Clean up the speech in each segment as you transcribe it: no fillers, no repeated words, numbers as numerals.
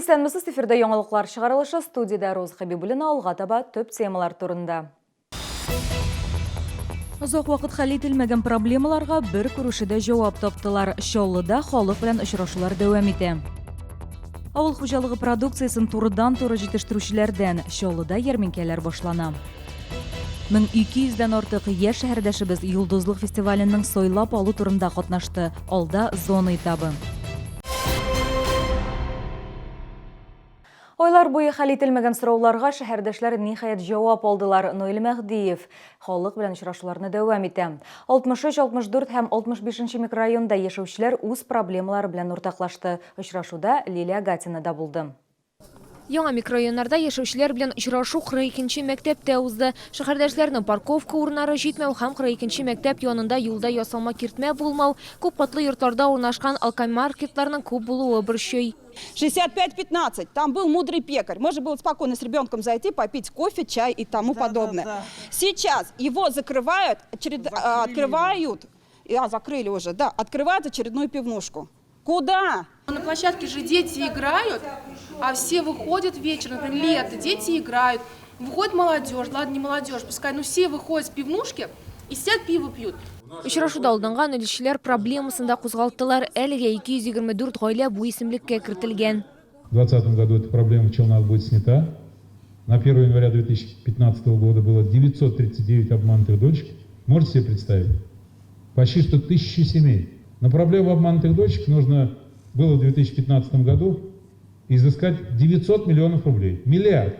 Исәнмесез, эфирдә яңалыклар чыгарылышы, студияда Роз Хабибуллина алга таба төп темалар турында. Озак вакыт хәл ителмәгән проблемаларга бер күрешүдә җавап таптылар. Чаллыда халык белән очрашулар дәвам итә. Авыл хуҗалыгы продукциясын турыдан-туры җитештерүчеләрдән Чаллыда ярминкәләр башлана. 1200-дән артык яшь шәһәрдәшебез Йолдызлык фестиваленең сайлап алу турында катнашты. Алда зона этабы. Ойлар буе хәл ителмәгән сорауларга шәһәрдәшләр ниһаять җавап алдылар. Ноэль Мәхдиев халык белән очрашуларны дәвам итә. 63, 64 һәм 65 микрорайонда яшәүчеләр үз проблемалары белән уртаклашты. Очрашуда Лилия Гатина да булды. Яңа микрорайоннарда яшәүчеләр белән очрашу 42-нче мәктәптә узды. Шәһәрдәшләрнең парковка урыннары җитмәү һәм 42-нче мәктәп янында юлда ясалма киртмә булмау, күп катлы йортларда урнашкан алкомаркетларның күп булуы борчый. 65-15, там был мудрый пекарь. Можно было спокойно с ребенком зайти, попить кофе, чай и тому подобное. Да. Сейчас его закрывают, закрыли уже, да, открывают очередную пивнушку. Куда? На площадке же дети играют, а все выходят вечером, например, лето, дети играют. Выходит молодежь, ладно, не молодежь, пускай, но все выходят с пивнушки и сидят пиво пьют. Очрашуда алынган үлчеләр проблемасында кузгалтылар. Әлегә 224 гаилә бу исемлеккә кертелгән. В 2020 году эта проблема в Челнах будет снята. На 1 января 2015 года было 939 обманутых дочек. Можете себе представить? Почти что 1000 семей. На проблему обманутых дочек нужно было в 2015 году изыскать 900 миллионов рублей. Миллиард.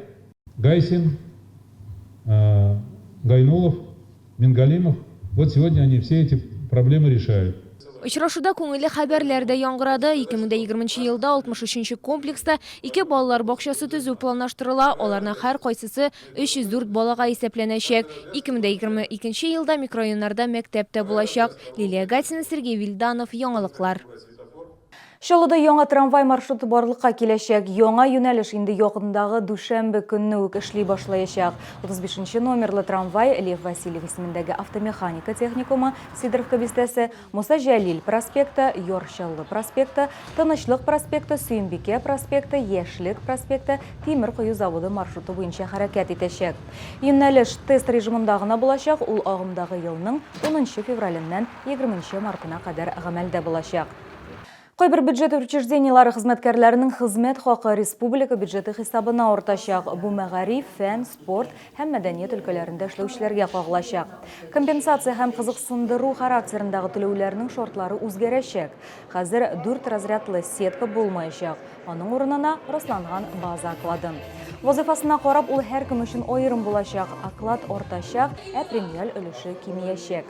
Гайсин, Гайнулов, Мингалимов. Вот сегодня они все эти проблемы решают. Очрашуда күңелле хәбәрләр дә яңгырады. 2020 елда 63-нче комплекста 2 балалар бакчасы төзү планлаштырыла. Аларның һәр кайсысы 304 балага исәпләнәчәк. 2022 елда микрорайоннарда мәктәптә булачак. Лилия Гатина, Сергей Вильданов, яңалыклар. Чаллыда яңа трамвай маршруты барлыкка киләчәк. Яңа юнәлеш инде якындагы дүшәмбе көнне үк эшли башлаячак. 35-нче номерлы трамвай Лев Васильев исемендәге автомеханика техникумы, Сидоровка бистәсе, Муса Җәлил проспекты, Йорчаллы проспекты, Тынычлык проспекты, Сөембикә проспекты, Яшьлек проспекты, Тимер кую заводы маршруты буенча хәрәкәт итәчәк. Юнәлеш тест режимында гына булачак, ул агымдагы елның 10 февраленнән 20 мартына кадәр гамәлдә булачак. Кайбер бюджет учреждениялары хезмәткәрләренең хезмәт хакы республика бюджеты хисабына артачак. Бу мәгариф, фән, спорт һәм мәдәният өлкәләрендә эшләүчеләргә кагылачак. Компенсация һәм кызыксындыру характерындагы түләүләрнең шартлары үзгәрәчәк. Хәзер 4 разрядлы сетка булмаячак. Аның урынына расланган база оклады. Вазифасына карап, ул һәр көн өчен аерым булачак. Оклад артачак, премиаль өлеше кимиячәк.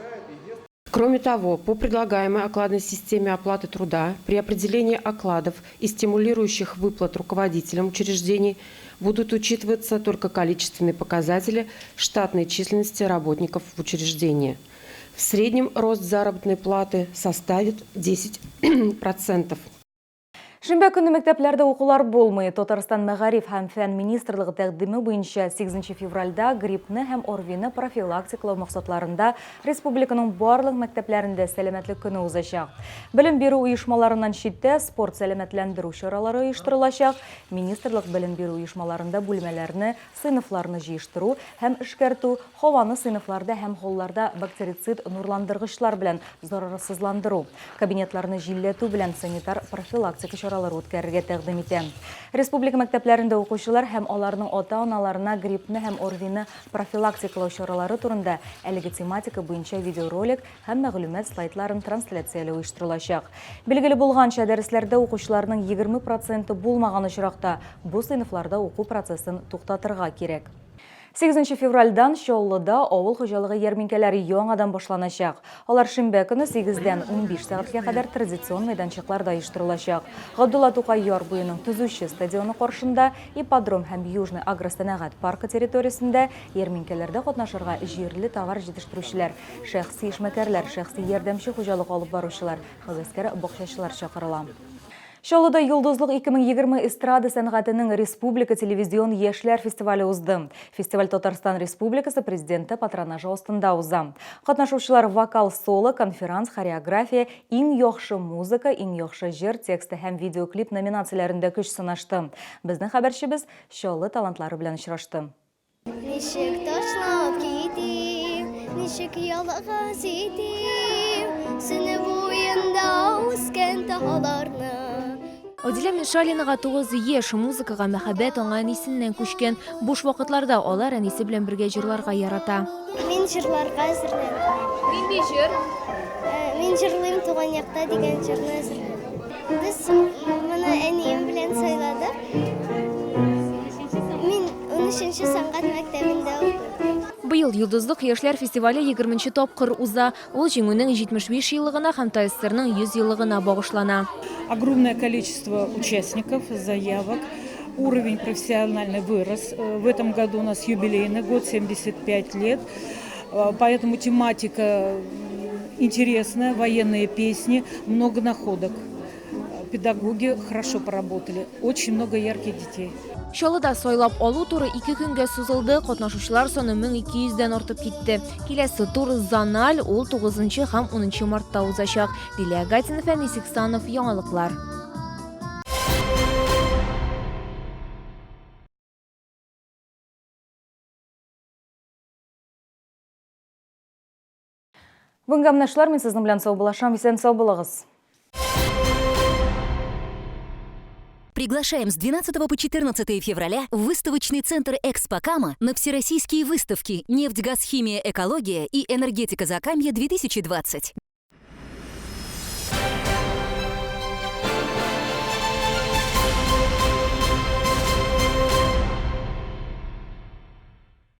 Кроме того, по предлагаемой окладной системе оплаты труда при определении окладов и стимулирующих выплат руководителям учреждений будут учитываться только количественные показатели штатной численности работников в учреждении. В среднем рост заработной платы составит 10%. Шимбә көнне мәктәпләрдә укулар булмый. Татарстан мәгариф һәм фән министрлыгы тәкъдиме буенча 8 февральдә гриппны һәм ОРВИны профилактикалау максатларында республиканың барлык мәктәпләрендә сәламәтлек көне узачак. Белем бирү оешмаларыннан читтә спорт сәламәтләндерү чаралары оештырылачак. Министрлык белем бирү оешмаларында бүлмәләрне, сыйныфларны җыештыру һәм эшкәртү, һаваны сыйныфларда һәм холларда бактерицид нурландыргычлар белән зарарсызландыру, кабинетларны җилләтү белән санитар профилактика чаралары үткәрергә тәкъдим итә. Республика мәктәпләрендә укучылар һәм аларның ата-аналарына гриппны һәм ОРВИны профилактикалау чаралары турында әлеге тематика буенча видеоролик һәм мәгълүмат слайдларын трансляцияләү оештырылачак. Билгеле булганча, дәресләрдә укучыларның 20% булмаган очракта бу сыйныфларда уку процессын туктатырга кирәк. 8 февральдан Чаллыда авыл хуҗалыгы ярминкәләре яңадан башланачак. Алар шимбә көнне 8-дән 15 сәгатькә кадәр традицион мәйданчыкларда оештырылачак. Габдулла Тукай яр буеның төзүче стадионы каршында, ипподром һәм Южный агросәнәгать паркы территориясендә ярминкәләрдә катнашырга җирле товар җитештерүчеләр, шәхси эшмәкәрләр, шәхси ярдәмче хуҗалык алып баручылар, хәвескәр бакчачылар чакырыла. Шолыда Юлдызлық 2020 эстрада сәнғатының Республика телевизион ешлер фестивалі узды. Фестиваль Татарстан Республикасы президенті патронажы остында узды. Қатнашушылар вокал соло, конферанс, хореография, иң yoqшы музыка, иң yoqшы жер, тексті һәм видеоклип номинацияларында күш сынашты. Біздің хабаршыбыз Шолы талантлары белән очрашты. Нишек ташлап китим, нишек ялыга ситим, сыны буенда үскән тағаларны. Адилә Мишалинаға 9 еш музыкаға мәхәббәт аңан исеннән күчкән. Буш вакытларда алар әнисе белән бергә җырларга ярата. Мин җырларга әзерләнәм. Нинди җыр? Мин җырлыйм туган якта дигән җырны әзерләнәм. Без моны әнием белән сайладык. Мин 13-нче сәнгать мәктәбендә укыйм. Быел Йолдызлык яшьләр фестивале 20-нче тапкыр уза. Ул җиңүнең 75 еллыгына һәм ТССРның 100 еллыгына багышлана. Огромное количество участников, заявок. Уровень профессиональный вырос. В этом году у нас юбилейный год, 75 лет. Поэтому тематика интересная, военные песни, много находок. Педагоги хорошо поработали. Очень много ярких детей. Шолыда сайлап алу туры 2 көнгә сузылды. Катнашучылар саны 1200-дән артып китте. Киләсе тур Заналь, ул 9 һәм 10 мартта узачак. Дилә Гатинов, Әнис Иксанов, яңалыклар. Бүгінгі амнашлар, мен сіздің білән сау болашам, исән сау болығыз. Приглашаем с 12 по 14 февраля в выставочный центр «Экспокама» на всероссийские выставки «Нефть, газ, химия, экология» и «Энергетика Закамья-2020».